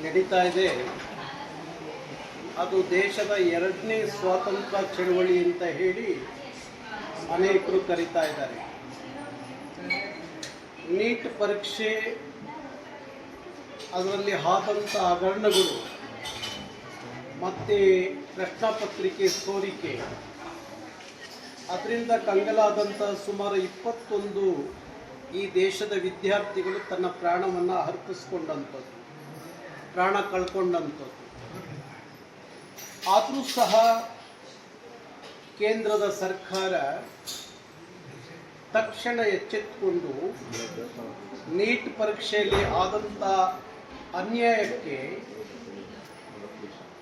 ನಡೀತಾ ಇದೆ. ಅದು ದೇಶದ ಎರಡನೇ ಸ್ವಾತಂತ್ರ್ಯ ಚಳವಳಿ ಅಂತ ಹೇಳಿ ಅನೇಕರು ಕರೀತಾ ಇದ್ದಾರೆ. ನೀಟ್ ಪರೀಕ್ಷೆ, ಅದರಲ್ಲಿ ಆದಂಥ ಹಗರಣಗಳು ಮತ್ತು ಪ್ರಶ್ನಾಪತ್ರಿಕೆ ಸೋರಿಕೆ, ಅದರಿಂದ ಕಂಗಲಾದಂಥ ಸುಮಾರು 21 ಈ ದೇಶದ ವಿದ್ಯಾರ್ಥಿಗಳು ತನ್ನ ಪ್ರಾಣವನ್ನು ಅರ್ಪಿಸ್ಕೊಂಡಂಥದ್ದು, ಪ್ರಾಣ ಕಳ್ಕೊಂಡಂಥದ್ದು. ಆದರೂ ಸಹ ಕೇಂದ್ರದ ಸರ್ಕಾರ ತಕ್ಷಣ ಎಚ್ಚೆತ್ತುಕೊಂಡು ನೀಟ್ ಪರೀಕ್ಷೆಯಲ್ಲಿ ಆದಂಥ ಅನ್ಯಾಯಕ್ಕೆ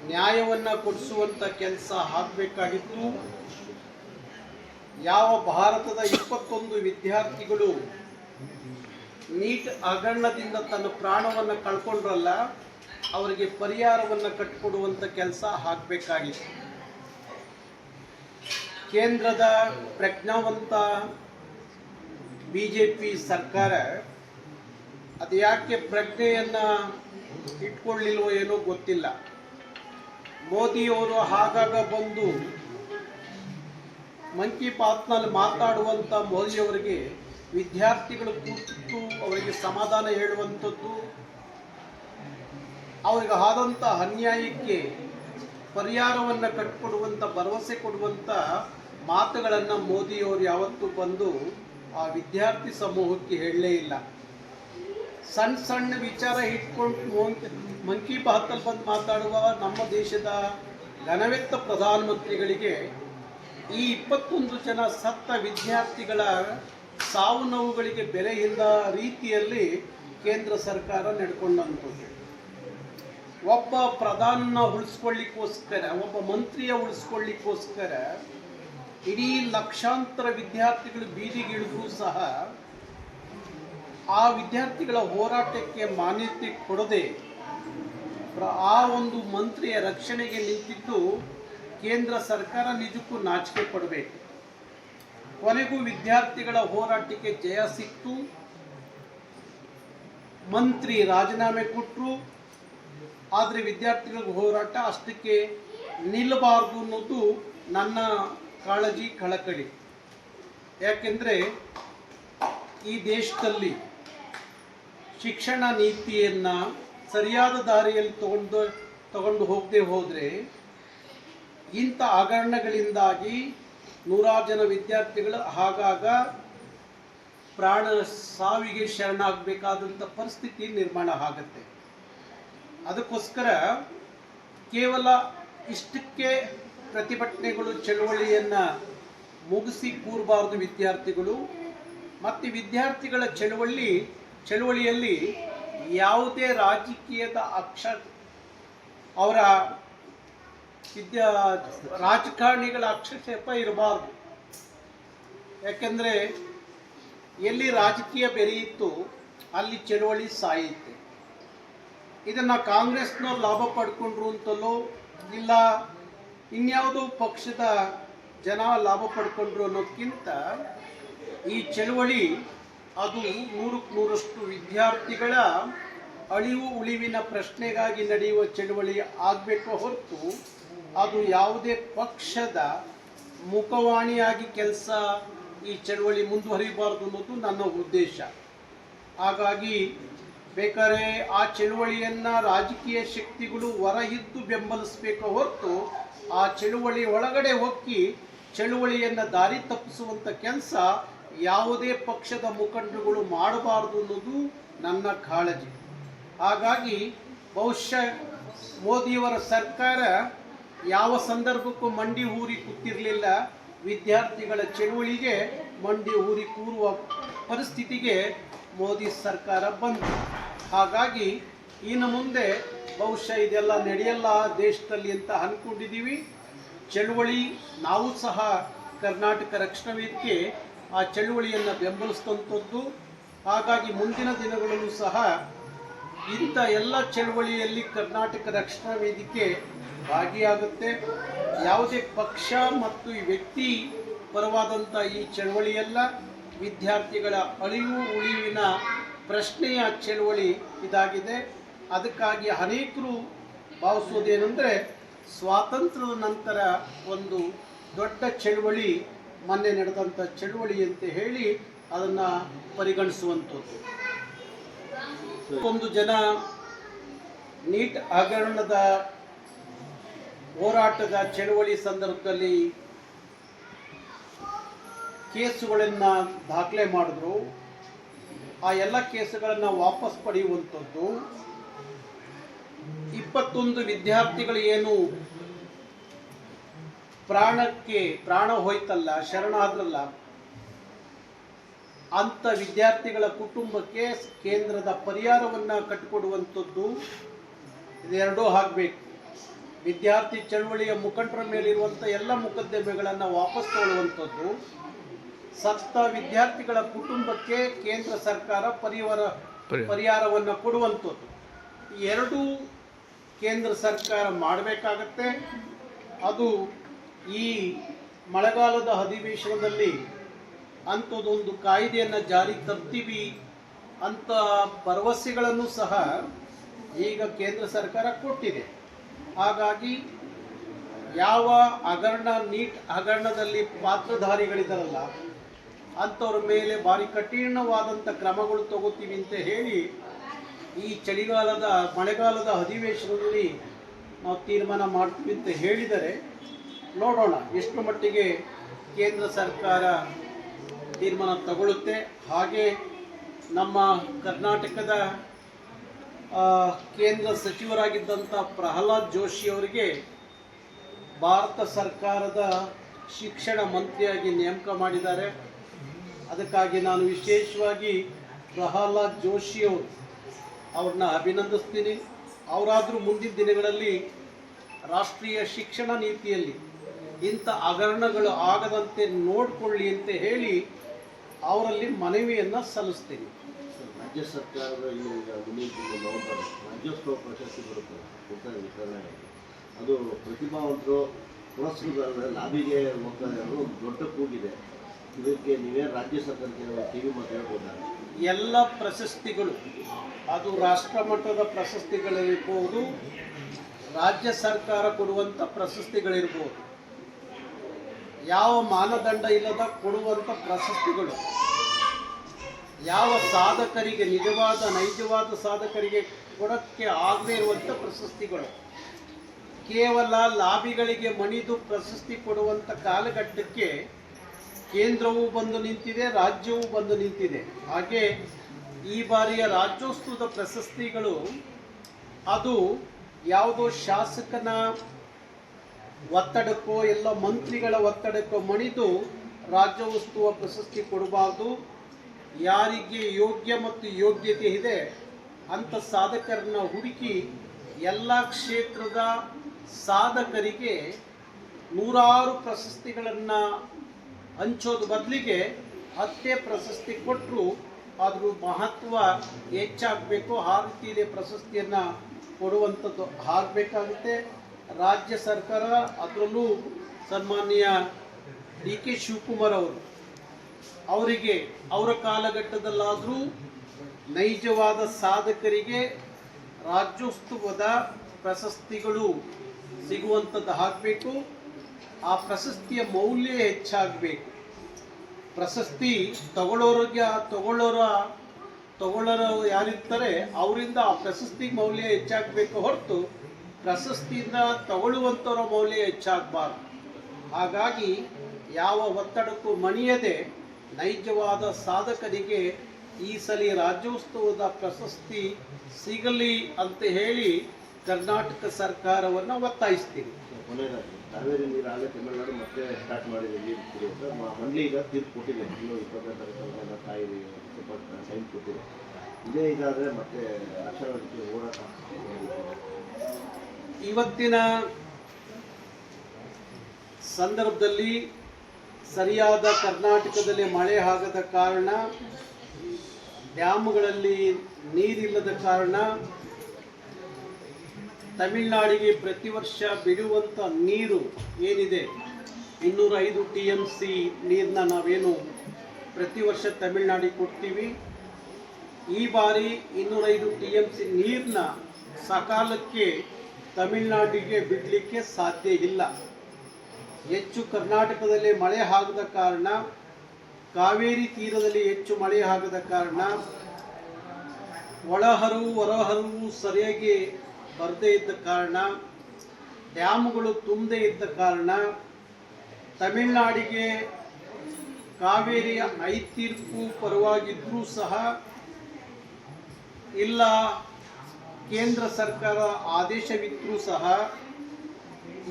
ನ್ಯಾಯವನ್ನು ಕೊಡಿಸುವಂಥ ಕೆಲಸ ಆಗಬೇಕಾಗಿತ್ತು. ಯಾವ ಭಾರತದ 21 ವಿದ್ಯಾರ್ಥಿಗಳು ನೀಟ್ ಹಗರಣದಿಂದ ತನ್ನ ಪ್ರಾಣವನ್ನು ಕಳ್ಕೊಂಡ್ರಲ್ಲ, ಅವರಿಗೆ ಪರಿಹಾರವನ್ನು ಕಟ್ಟಿಕೊಡುವಂಥ ಕೆಲಸ ಆಗಬೇಕಾಗಿತ್ತು. ಕೇಂದ್ರದ ಪ್ರಜ್ಞಾವಂತ BJP ಸರ್ಕಾರ ಅದು ಯಾಕೆ ಪ್ರಜ್ಞೆಯನ್ನು ಇಟ್ಕೊಳ್ಳಿಲ್ವೋ ಏನೋ ಗೊತ್ತಿಲ್ಲ. ಮೋದಿಯವರು ಆಗಾಗ ಬಂದು ಮನ್ ಕಿ ಬಾತ್ನಲ್ಲಿ ಮಾತಾಡುವಂಥ ಮೋದಿಯವರಿಗೆ ವಿದ್ಯಾರ್ಥಿಗಳು ಕೂತು ಅವರಿಗೆ ಸಮಾಧಾನ ಹೇಳುವಂಥದ್ದು, ಅವರಿಗೆ ಆದಂಥ ಅನ್ಯಾಯಕ್ಕೆ ಪರಿಹಾರವನ್ನು ಕಟ್ಟಿಕೊಡುವಂಥ ಭರವಸೆ ಕೊಡುವಂಥ ಮಾತುಗಳನ್ನು ಮೋದಿಯವರು ಯಾವತ್ತೂ ಬಂದು ಆ ವಿದ್ಯಾರ್ಥಿ ಸಮೂಹಕ್ಕೆ ಹೇಳಲೇ ಇಲ್ಲ. ಸಣ್ಣ ಸಣ್ಣ ವಿಚಾರ ಇಟ್ಕೊಂಡು ಮನ್ ಕಿ ಬಾತಲ್ಲಿ ಬಂದು ಮಾತಾಡುವ ನಮ್ಮ ದೇಶದ ಘನವೆತ್ತ ಪ್ರಧಾನಮಂತ್ರಿಗಳಿಗೆ ಈ 21 ಜನ ಸತ್ತ ವಿದ್ಯಾರ್ಥಿಗಳ ಸಾವು ನೋವುಗಳಿಗೆ ಬೆಲೆ ಇಲ್ಲದ ರೀತಿಯಲ್ಲಿ ಕೇಂದ್ರ ಸರ್ಕಾರ ನಡ್ಕೊಂಡಂಥದ್ದು. ಒಬ್ಬ ಪ್ರಧಾನನ ಉಳಿಸ್ಕೊಳ್ಳಿಕ್ಕೋಸ್ಕರ, ಒಬ್ಬ ಮಂತ್ರಿಯ ಉಳಿಸ್ಕೊಳ್ಳಿಕ್ಕೋಸ್ಕರ ಇಡೀ ಲಕ್ಷಾಂತರ ವಿದ್ಯಾರ್ಥಿಗಳು ಬೀದಿಗಿಳಿದ್ರೂ ಸಹ ಆ ವಿದ್ಯಾರ್ಥಿಗಳ ಹೋರಾಟಕ್ಕೆ ಮಾನ್ಯತೆ ಕೊಡದೆ ಆ ಒಂದು ಮಂತ್ರಿಯ ರಕ್ಷಣೆಗೆ ನಿಂತಿದ್ದು ಕೇಂದ್ರ ಸರ್ಕಾರ ನಿಜಕ್ಕೂ ನಾಚಿಕೆ ಪಡಬೇಕು. ಕೊನೆಗೂ ವಿದ್ಯಾರ್ಥಿಗಳ ಹೋರಾಟಕ್ಕೆ ಜಯ ಸಿಕ್ತು. ಮಂತ್ರಿ ರಾಜೀನಾಮೆ ಕೊಟ್ಟರು. ಆದರೆ ವಿದ್ಯಾರ್ಥಿಗಳ ಹೋರಾಟ ಅಷ್ಟಕ್ಕೆ ನಿಲ್ಲಬಾರ್ದು ಅನ್ನೋದು ನನ್ನ ಕಾಳಜಿ, ಕಳಕಳಿ. ಯಾಕೆಂದರೆ ಈ ದೇಶದಲ್ಲಿ ಶಿಕ್ಷಣ ನೀತಿಯನ್ನು ಸರಿಯಾದ ದಾರಿಯಲ್ಲಿ ತಗೊಂಡು ಹೋಗದೆ ಹೋದರೆ ಇಂಥ ಹಗರಣಗಳಿಂದಾಗಿ ನೂರಾರು ಜನ ವಿದ್ಯಾರ್ಥಿಗಳು ಆಗಾಗ ಪ್ರಾಣ ಸಾವಿಗೆ ಶರಣಾಗಬೇಕಾದಂಥ ಪರಿಸ್ಥಿತಿ ನಿರ್ಮಾಣ ಆಗುತ್ತೆ. ಅದಕ್ಕೋಸ್ಕರ ಕೇವಲ ಇಷ್ಟಕ್ಕೆ ಪ್ರತಿಭಟನೆಗಳು, ಚಳುವಳಿಯನ್ನು ಮುಗಿಸಿ ಕೂರಬಾರ್ದು ವಿದ್ಯಾರ್ಥಿಗಳು. ಮತ್ತು ವಿದ್ಯಾರ್ಥಿಗಳ ಚಳುವಳಿಯಲ್ಲಿ ಯಾವುದೇ ರಾಜಕೀಯದ ಅವರ ರಾಜಕಾರಣಿಗಳ ಹಸ್ತಕ್ಷೇಪ ಇರಬಾರ್ದು. ಯಾಕೆಂದರೆ ಎಲ್ಲಿ ರಾಜಕೀಯ ಬೆರೆಯಿತ್ತು ಅಲ್ಲಿ ಚಳುವಳಿ ಸಾಯಿತು. ಇದನ್ನು ಕಾಂಗ್ರೆಸ್ನವ್ರು ಲಾಭ ಪಡ್ಕೊಂಡ್ರು ಅಂತಲೋ ಇಲ್ಲ ಇನ್ಯಾವುದೋ ಪಕ್ಷದ ಜನ ಲಾಭ ಪಡ್ಕೊಂಡ್ರು ಅನ್ನೋದಕ್ಕಿಂತ ಈ ಚಳುವಳಿ ಅದು 100% ವಿದ್ಯಾರ್ಥಿಗಳ ಅಳಿವು ಉಳಿವಿನ ಪ್ರಶ್ನೆಗಾಗಿ ನಡೆಯುವ ಚಳುವಳಿ ಆಗಬೇಕು ಹೊರತು ಅದು ಯಾವುದೇ ಪಕ್ಷದ ಮುಖವಾಣಿಯಾಗಿ ಈ ಚಳುವಳಿ ಮುಂದುವರಿಬಾರ್ದು ಅನ್ನೋದು ನನ್ನ ಉದ್ದೇಶ. ಹಾಗಾಗಿ ಬೇಕಾದ್ರೆ ಆ ಚಳುವಳಿಯನ್ನು ರಾಜಕೀಯ ಶಕ್ತಿಗಳು ಹೊರ ಇದ್ದು ಬೆಂಬಲಿಸಬೇಕು ಹೊರತು ಆ ಚಳುವಳಿ ಒಳಗಡೆ ಹೋಗಿ ಚಳುವಳಿಯನ್ನು ದಾರಿ ತಪ್ಪಿಸುವಂಥ ಕೆಲಸ ಯಾವುದೇ ಪಕ್ಷದ ಮುಖಂಡರುಗಳು ಮಾಡಬಾರ್ದು ಅನ್ನೋದು ನನ್ನ ಕಾಳಜಿ. ಹಾಗಾಗಿ ಬಹುಶಃ ಮೋದಿಯವರ ಸರ್ಕಾರ ಯಾವ ಸಂದರ್ಭಕ್ಕೂ ಮಂಡಿ ಊರಿ ಕೂತಿರಲಿಲ್ಲ. ವಿದ್ಯಾರ್ಥಿಗಳ ಚಳುವಳಿಗೆ ಮಂಡಿ ಊರಿ ಕೂರುವ ಪರಿಸ್ಥಿತಿಗೆ ಮೋದಿ ಸರ್ಕಾರ ಬಂತು. ಹಾಗಾಗಿ ಇನ್ನು ಮುಂದೆ ಬಹುಶಃ ಇದೆಲ್ಲ ನಡೆಯಲ್ಲ ದೇಶದಲ್ಲಿ ಅಂತ ಅಂದ್ಕೊಂಡಿದ್ದೀವಿ. ಚಳುವಳಿ ನಾವು ಸಹ ಕರ್ನಾಟಕ ರಕ್ಷಣಾ ವೇದಿಕೆ ಆ ಚಳುವಳಿಯನ್ನು ಬೆಂಬಲಿಸಿದಂಥದ್ದು. ಹಾಗಾಗಿ ಮುಂದಿನ ದಿನಗಳಲ್ಲೂ ಸಹ ಇಂಥ ಎಲ್ಲ ಚಳುವಳಿಯಲ್ಲಿ ಕರ್ನಾಟಕ ರಕ್ಷಣಾ ವೇದಿಕೆ ಭಾಗಿಯಾಗುತ್ತೆ. ಯಾವುದೇ ಪಕ್ಷ ಮತ್ತು ವ್ಯಕ್ತಿ ಪರವಾದಂಥ ಈ ಚಳುವಳಿಯಲ್ಲ, ವಿದ್ಯಾರ್ಥಿಗಳ ಅಳಿವು ಉಳಿವಿನ ಪ್ರಶ್ನೆಯ ಚಳುವಳಿ ಇದಾಗಿದೆ. ಅದಕ್ಕಾಗಿ ಅನೇಕರು ಭಾವಿಸೋದೇನೆಂದರೆ ಸ್ವಾತಂತ್ರ್ಯದ ನಂತರ ಒಂದು ದೊಡ್ಡ ಚಳುವಳಿ ಮೊನ್ನೆ ನಡೆದಂಥ ಚಳುವಳಿ ಅಂತ ಹೇಳಿ ಅದನ್ನು ಪರಿಗಣಿಸುವಂಥದ್ದು. ಒಂದು ಜನ ನೀಟ್ ಹಗರಣದ ಹೋರಾಟದ ಚಳುವಳಿ ಸಂದರ್ಭದಲ್ಲಿ ಕೇಸುಗಳನ್ನು ದಾಖಲೆ ಮಾಡಿದ್ರು. ಆ ಎಲ್ಲ ಕೇಸುಗಳನ್ನು ವಾಪಸ್ ಪಡೆಯುವಂಥದ್ದು. 21 ವಿದ್ಯಾರ್ಥಿಗಳು ಏನು ಪ್ರಾಣ ಹೋಯ್ತಲ್ಲ, ಶರಣಾದ್ರಲ್ಲ, ಅಂಥ ವಿದ್ಯಾರ್ಥಿಗಳ ಕುಟುಂಬಕ್ಕೆ ಕೇಂದ್ರದ ಪರಿಹಾರವನ್ನು ಕಟ್ಟಿಕೊಡುವಂಥದ್ದು ಇದೆರಡೂ ಆಗಬೇಕು. ವಿದ್ಯಾರ್ಥಿ ಚಳವಳಿಯ ಮುಖಂಡರ ಮೇಲಿರುವಂಥ ಎಲ್ಲ ಮೊಕದ್ದಮೆಗಳನ್ನು ವಾಪಸ್ ತಗೊಳ್ಳುವಂಥದ್ದು, ಸತ್ತ ವಿದ್ಯಾರ್ಥಿಗಳ ಕುಟುಂಬಕ್ಕೆ ಕೇಂದ್ರ ಸರ್ಕಾರ ಪರಿಹಾರವನ್ನು ಕೊಡುವಂಥದ್ದು. ಎರಡೂ ಕೇಂದ್ರ ಸರ್ಕಾರ ಮಾಡಬೇಕಾಗತ್ತೆ. ಅದು ಈ ಮಳೆಗಾಲದ ಅಧಿವೇಶನದಲ್ಲಿ ಅಂಥದ್ದೊಂದು ಕಾಯ್ದೆಯನ್ನು ಜಾರಿ ತರ್ತೀವಿ ಅಂತ ಭರವಸೆಗಳನ್ನು ಸಹ ಈಗ ಕೇಂದ್ರ ಸರ್ಕಾರ ಕೊಟ್ಟಿದೆ. ಹಾಗಾಗಿ ಯಾವ ನೀಟ್ ಹಗರಣದಲ್ಲಿ ಪಾತ್ರಧಾರಿಗಳಿದ್ದಾರಲ್ಲ ಅಂಥವ್ರ ಮೇಲೆ ಭಾರಿ ಕಠಿಣವಾದಂಥ ಕ್ರಮಗಳು ತಗೋತೀವಿ ಅಂತ ಹೇಳಿ ಈ ಮಳೆಗಾಲದ ಅಧಿವೇಶನದಲ್ಲಿ ನಾವು ತೀರ್ಮಾನ ಮಾಡ್ತೀವಿ ಅಂತ ಹೇಳಿದರೆ, ನೋಡೋಣ ಎಷ್ಟು ಮಟ್ಟಿಗೆ ಕೇಂದ್ರ ಸರ್ಕಾರ ತೀರ್ಮಾನ ತಗೊಳ್ಳುತ್ತೆ. ಹಾಗೆ ನಮ್ಮ ಕರ್ನಾಟಕದ ಕೇಂದ್ರ ಸಚಿವರಾಗಿದ್ದಂಥ ಪ್ರಹ್ಲಾದ್ ಜೋಶಿ ಅವರಿಗೆ ಭಾರತ ಸರ್ಕಾರದ ಶಿಕ್ಷಣ ಮಂತ್ರಿಯಾಗಿ ನೇಮಕ ಮಾಡಿದ್ದಾರೆ. ಅದಕ್ಕಾಗಿ ನಾನು ವಿಶೇಷವಾಗಿ ಪ್ರಹ್ಲಾದ್ ಜೋಶಿ ಅವ್ರನ್ನ ಅಭಿನಂದಿಸ್ತೀನಿ. ಅವರಾದರೂ ಮುಂದಿನ ದಿನಗಳಲ್ಲಿ ರಾಷ್ಟ್ರೀಯ ಶಿಕ್ಷಣ ನೀತಿಯಲ್ಲಿ ಇಂಥ ಹಗರಣಗಳು ಆಗದಂತೆ ನೋಡಿಕೊಳ್ಳಿ ಅಂತ ಹೇಳಿ ಅವರಲ್ಲಿ ಮನವಿಯನ್ನು ಸಲ್ಲಿಸ್ತೀನಿ. ರಾಜ್ಯ ಸರ್ಕಾರದ ನವೆಂಬರ್ ರಾಜ್ಯೋತ್ಸವ ಪ್ರಶಸ್ತಿ ಬರುತ್ತೆ ವಿತರಣೆ. ಅದು ಪ್ರತಿಭಾವಂತರು ಪುರಸ್ಕೃತರ ಲಾಬಿಗೆ ಹೋಗ್ತಾ ಇರೋದು ದೊಡ್ಡ ಕೂಗಿದೆ. ಇದಕ್ಕೆ ನೀವೇ ರಾಜ್ಯ ಸರ್ಕಾರಕ್ಕೆ ಟಿವಿ ಮಾತು ಹೇಳ್ಬೋದಾ? ಎಲ್ಲ ಪ್ರಶಸ್ತಿಗಳು, ಅದು ರಾಷ್ಟ್ರ ಮಟ್ಟದ ಪ್ರಶಸ್ತಿಗಳಿರ್ಬೋದು, ರಾಜ್ಯ ಸರ್ಕಾರ ಕೊಡುವಂಥ ಪ್ರಶಸ್ತಿಗಳಿರ್ಬೋದು, ಯಾವ ಮಾನದಂಡ ಇಲ್ಲದ ಕೊಡುವಂಥ ಪ್ರಶಸ್ತಿಗಳು, ಯಾವ ಸಾಧಕರಿಗೆ ನೈಜವಾದ ಸಾಧಕರಿಗೆ ಕೊಡಕ್ಕೆ ಆಗದೇ ಇರುವಂಥ ಪ್ರಶಸ್ತಿಗಳು, ಕೇವಲ ಲಾಬಿಗಳಿಗೆ ಮಣಿದು ಪ್ರಶಸ್ತಿ ಕೊಡುವಂಥ ಕಾಲಘಟ್ಟಕ್ಕೆ ಕೇಂದ್ರವೂ ಬಂದು ನಿಂತಿದೆ, ರಾಜ್ಯವೂ ಬಂದು ನಿಂತಿದೆ. ಹಾಗೆ ಈ ಬಾರಿಯ ರಾಜ್ಯೋತ್ಸವದ ಪ್ರಶಸ್ತಿಗಳು ಅದು ಯಾವುದೋ ಶಾಸಕನ ಒತ್ತಡಕ್ಕೋ ಎಲ್ಲ ಮಂತ್ರಿಗಳ ಒತ್ತಡಕ್ಕೋ ಮಣಿದು ರಾಜ್ಯೋತ್ಸವ ಪ್ರಶಸ್ತಿ ಕೊಡಬಾರ್ದು. ಯಾರಿಗೆ ಯೋಗ್ಯ ಮತ್ತು ಯೋಗ್ಯತೆ ಇದೆ ಅಂಥ ಸಾಧಕರನ್ನ ಹುಡುಕಿ ಎಲ್ಲ ಕ್ಷೇತ್ರದ ಸಾಧಕರಿಗೆ ನೂರಾರು ಪ್ರಶಸ್ತಿಗಳನ್ನು ಹಂಚೋದು ಬದಲಿಗೆ 10 ಪ್ರಶಸ್ತಿ ಕೊಟ್ಟರು ಅದ್ರ ಮಹತ್ವ ಹೆಚ್ಚಾಗಬೇಕು. ಆ ರೀತಿಯಲ್ಲಿ ಪ್ರಶಸ್ತಿಯನ್ನು ಕೊಡುವಂಥದ್ದು ಆಗಬೇಕಾಗುತ್ತೆ. ರಾಜ್ಯ ಸರ್ಕಾರ, ಅದರಲ್ಲೂ ಸನ್ಮಾನ್ಯ DK ಶಿವಕುಮಾರ್ ಅವರಿಗೆ ಅವರ ಕಾಲಘಟ್ಟದಲ್ಲಾದರೂ ನೈಜವಾದ ಸಾಧಕರಿಗೆ ರಾಜ್ಯೋತ್ಸವದ ಪ್ರಶಸ್ತಿಗಳು ಸಿಗುವಂಥದ್ದು ಆಗಬೇಕು. ಆ ಪ್ರಶಸ್ತಿಯ ಮೌಲ್ಯ ಹೆಚ್ಚಾಗಬೇಕು. ಪ್ರಶಸ್ತಿ ತಗೊಳ್ಳೋರು ಯಾರಿರ್ತಾರೆ ಅವರಿಂದ ಆ ಪ್ರಶಸ್ತಿ ಮೌಲ್ಯ ಹೆಚ್ಚಾಗಬೇಕು ಹೊರತು ಪ್ರಶಸ್ತಿಯಿಂದ ತಗೊಳ್ಳುವಂಥವ್ರ ಮೌಲ್ಯ ಹೆಚ್ಚಾಗಬಾರ್ದು. ಹಾಗಾಗಿ ಯಾವ ಒತ್ತಡಕ್ಕೂ ಮಣಿಯದೆ ನೈಜವಾದ ಸಾಧಕರಿಗೆ ಈ ಸಲ ರಾಜ್ಯೋತ್ಸವದ ಪ್ರಶಸ್ತಿ ಸಿಗಲಿ ಅಂತ ಹೇಳಿ ಕರ್ನಾಟಕ ಸರ್ಕಾರವನ್ನು ಒತ್ತಾಯಿಸ್ತೀನಿ. ಕಾವೇರಿ ನೀರು ಆಗಲೇ ತಮಿಳುನಾಡು ಮತ್ತೆ ಸ್ಟಾರ್ಟ್ ಮಾಡಿದೆ ನೀರು ಕುಡಿಯೋದು. ಮಂಡಳಿ ಈಗ ತೀರ್ಪು ಕೊಟ್ಟಿದೆ, ಇನ್ನು 25ನೇ ತಾರೀಕು ಕಾಯಿಲೆ ಸ್ವಲ್ಪ ಟೈಮ್ ಕೊಟ್ಟಿದೆ. ಇದೇ ಇದಾದರೆ ಮತ್ತೆ ರಕ್ಷಣಾ ಹೋರಾಟ. ಇವತ್ತಿನ ಸಂದರ್ಭದಲ್ಲಿ ಸರಿಯಾದ ಕರ್ನಾಟಕದಲ್ಲಿ ಮಳೆ ಆಗದ ಕಾರಣ, ಡ್ಯಾಮ್ಗಳಲ್ಲಿ ನೀರಿಲ್ಲದ ಕಾರಣ ತಮಿಳುನಾಡಿಗೆ ಪ್ರತಿ ವರ್ಷ ಬಿಡುವಂಥ ನೀರು ಏನಿದೆ 205 TMC ನೀರನ್ನ ನಾವೇನು ಪ್ರತಿ ವರ್ಷ ತಮಿಳುನಾಡಿಗೆ ಕೊಡ್ತೀವಿ. ಈ ಬಾರಿ 205 TMC ನೀರನ್ನ ಸಕಾಲಕ್ಕೆ ತಮಿಳುನಾಡಿಗೆ ಬಿಡಲಿಕ್ಕೆ ಸಾಧ್ಯ ಇಲ್ಲ. ಹೆಚ್ಚು ಕರ್ನಾಟಕದಲ್ಲಿ ಮಳೆ ಆಗದ ಕಾರಣ, ಕಾವೇರಿ ತೀರದಲ್ಲಿ ಹೆಚ್ಚು ಮಳೆ ಆಗದ ಕಾರಣ, ಒಳಹರಿವು ಹೊರಹರಿವು ಸರಿಯಾಗಿ ಬರದೇ ಇದ್ದ ಕಾರಣ, ಡ್ಯಾಮ್ಗಳು ತುಂಬದೇ ಇದ್ದ ಕಾರಣ ತಮಿಳುನಾಡಿಗೆ ಕಾವೇರಿಯ ಐತೀರ್ಪು ಪರವಾಗಿದ್ದರೂ ಸಹ ಇಲ್ಲ ಕೇಂದ್ರ ಸರ್ಕಾರ ಆದೇಶವಿದ್ದರೂ ಸಹ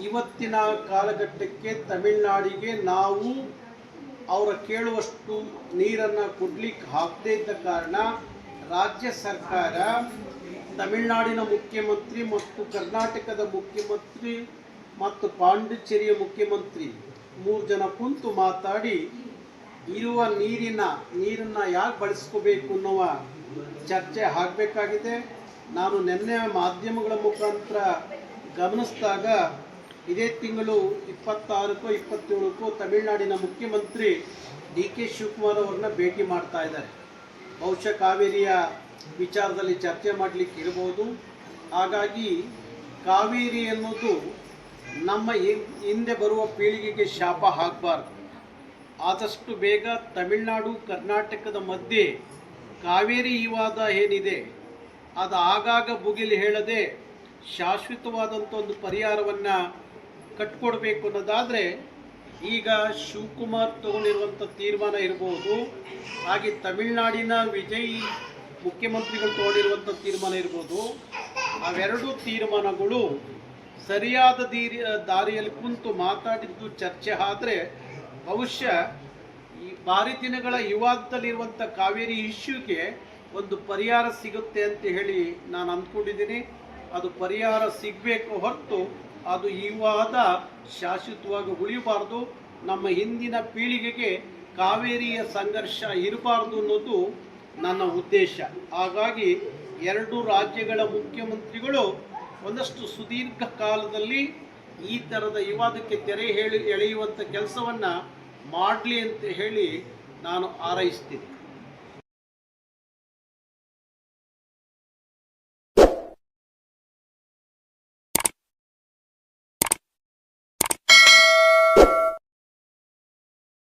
ಇವತ್ತಿನ ಕಾಲಘಟ್ಟಕ್ಕೆ ತಮಿಳುನಾಡಿಗೆ ನಾವು ಅವರ ಕೇಳುವಷ್ಟು ನೀರನ್ನು ಕೊಡ್ಲಿಕ್ಕೆ ಆಗದೇ ಇದ್ದ ಕಾರಣ ರಾಜ್ಯ ಸರ್ಕಾರ ತಮಿಳುನಾಡಿನ ಮುಖ್ಯಮಂತ್ರಿ ಮತ್ತು ಕರ್ನಾಟಕದ ಮುಖ್ಯಮಂತ್ರಿ ಮತ್ತು ಪಾಂಡಿಚೇರಿಯ ಮುಖ್ಯಮಂತ್ರಿ 3 ಜನ ಕುಂತು ಮಾತಾಡಿ ಇರುವ ನೀರನ್ನು ಯಾಕೆ ಬಳಸ್ಕೋಬೇಕು ಅನ್ನುವ ಚರ್ಚೆ ಆಗಬೇಕಾಗಿದೆ. ನಾನು ನಿನ್ನೆ ಮಾಧ್ಯಮಗಳ ಮುಖಾಂತರ ಗಮನಿಸಿದಾಗ ಇದೇ ತಿಂಗಳು 26 27 ತಮಿಳುನಾಡಿನ ಮುಖ್ಯಮಂತ್ರಿ DK ಶಿವಕುಮಾರ್ ಅವರನ್ನ ಭೇಟಿ ಮಾಡ್ತಾ ಇದ್ದಾರೆ. ಬಹುಶಃ ಕಾವೇರಿಯ ವಿಚಾರದಲ್ಲಿ ಚರ್ಚೆ ಮಾಡಲಿಕ್ಕೆ ಇರಬಹುದು. ಹಾಗಾಗಿ ಕಾವೇರಿ ಅನ್ನೋದು ನಮ್ಮ ಹಿಂದೆ ಬರುವ ಪೀಳಿಗೆಗೆ ಶಾಪ ಆಗಬಾರ್ದು. ಆದಷ್ಟು ಬೇಗ ತಮಿಳುನಾಡು ಕರ್ನಾಟಕದ ಮಧ್ಯೆ ಕಾವೇರಿ ವಿವಾದ ಏನಿದೆ ಅದು ಆಗಾಗ ಭುಗಿಲು ಹೇಳದೆ ಶಾಶ್ವತವಾದಂಥ ಒಂದು ಪರಿಹಾರವನ್ನು ಕಟ್ಕೊಡ್ಬೇಕು ಅನ್ನೋದಾದರೆ ಈಗ ಶಿವಕುಮಾರ್ ತಗೊಂಡಿರುವಂಥ ತೀರ್ಮಾನ ಇರ್ಬೋದು, ಹಾಗೆ ತಮಿಳುನಾಡಿನ ವಿಜಯ್ ಮುಖ್ಯಮಂತ್ರಿಗಳು ತಗೊಂಡಿರುವಂಥ ತೀರ್ಮಾನ ಇರ್ಬೋದು. ಅವೆರಡೂ ತೀರ್ಮಾನಗಳು ಸರಿಯಾದ ದಾರಿಯಲ್ಲಿ ಕುಂತು ಮಾತಾಡಿದ್ದು ಚರ್ಚೆ ಆದರೆ ಬಹುಶಃ ಈ ಬಾರಿ ದಿನಗಳ ವಿವಾದದಲ್ಲಿರುವಂಥ ಕಾವೇರಿ ಇಶ್ಯೂಗೆ ಒಂದು ಪರಿಹಾರ ಸಿಗುತ್ತೆ ಅಂತ ಹೇಳಿ ನಾನು ಅಂದ್ಕೊಂಡಿದ್ದೀನಿ. ಅದು ಪರಿಹಾರ ಸಿಗಬೇಕು ಹೊರತು ಅದು ಈ ವಿವಾದ ಶಾಶ್ವತವಾಗಿ ಉಳಿಯಬಾರ್ದು. ನಮ್ಮ ಹಿಂದಿನ ಪೀಳಿಗೆಗೆ ಕಾವೇರಿಯ ಸಂಘರ್ಷ ಇರಬಾರ್ದು ಅನ್ನೋದು ನನ್ನ ಉದ್ದೇಶ. ಹಾಗಾಗಿ 2 ರಾಜ್ಯಗಳ ಮುಖ್ಯಮಂತ್ರಿಗಳು ಒಂದಷ್ಟು ಸುದೀರ್ಘ ಕಾಲದಲ್ಲಿ ಈ ಥರದ ವಿವಾದಕ್ಕೆ ತೆರೆ ಎಳೆಯುವಂಥ ಕೆಲಸವನ್ನು ಮಾಡಲಿ ಅಂತ ಹೇಳಿ ನಾನು ಹಾರೈಸ್ತೀನಿ.